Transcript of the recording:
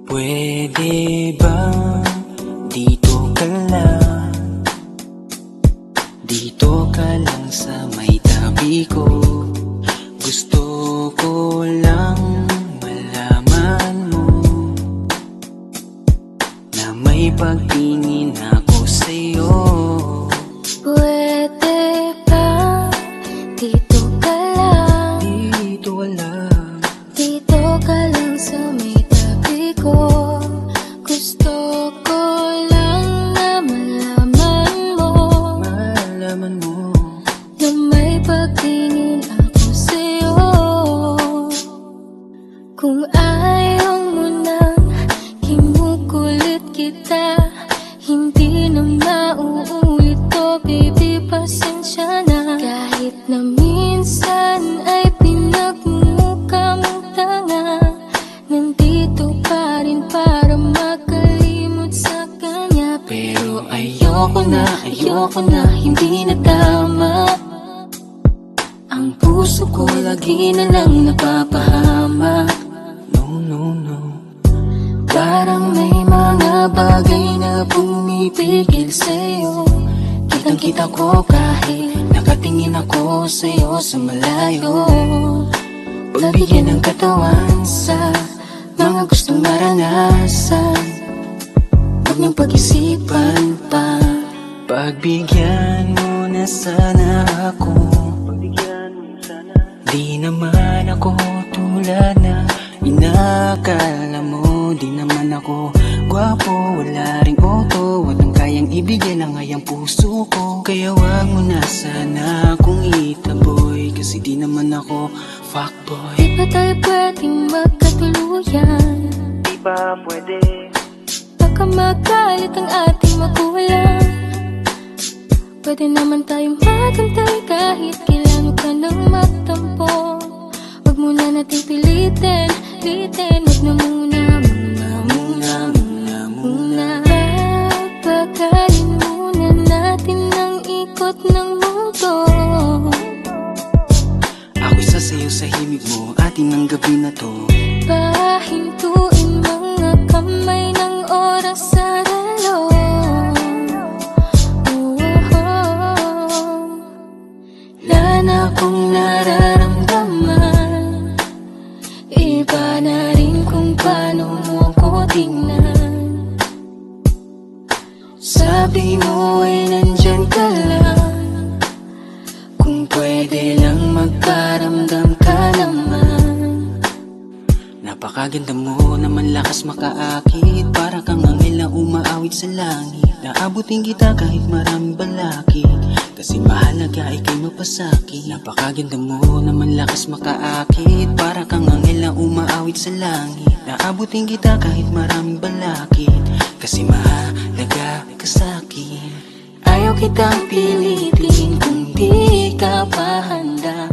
Pwede ba dito ka lang? Dito ka lang sa may tabi ko. Gusto ko lang malaman mo na may pagtingin ako sa'yo. Pwede ba dito ka lang? Dito lang. Dito ka lang sa may tabi ko. Gusto ko lang na malaman mo na may pagtingin ako sa'yo. Kung ayaw mo nang kinukulit kita, hindi na mauulit to, baby, pasensya na. Kahit na minsan ay pinagmumukha mong tanga, nandito pa rin para makalimot sa kanya. Pero ayoko na, hindi na tama. Ang puso ko lagi na lang napapahama. No. Parang may mga bagay na pumipigil sa'yo. Kitang-kita ko kahit nakatingin ako sa'yo sa malayo. Pagbigyan ng katawan sa mga gustong maranasan, huwag niyong pag-isipan pa. Pagbigyan mo na sana ako. Di naman ako tulad na inakala mo. Di naman ako gwapo, wala ring auto, walang kayang ibigay ng ngayang puso ko. Kaya wag mo na sana akong itaboy, kasi di naman ako fuckboy. Di ba tayo pwedeng magkatuluyan? Di ba pwede? Baka magalit ang ating magulang. Pwede naman tayong magantay kahit kailan ka nang magtampo. Huwag mo na natin pilitin, huwag na muna. Papagayin muna natin ang ikot ng mundo. Ako'y sasayaw sa himig mo, atin ang gabi na to. Pahintuin mga kamay ng oras sa relo. Wala na akong nararamdaman, Iba na rin kung paano mo ko tingnan. sabi mo ay nandyan ka lang. Kung pwede lang magkaramdam ka naman. Napakaganda mo naman, lakas makaakit. Para kang anghel na umaawit sa langit. Naabutin kita kahit maraming balakid, kasi mahalaga ika'y mapasakit. Napakaganda mo naman, lakas makaakit. Para kang anghel na umaawit sa langit. Naabutin kita kahit maraming balakid, kasi mahalaga ka sa'kin. Ayaw kitang pilitin kung di ka pa handa.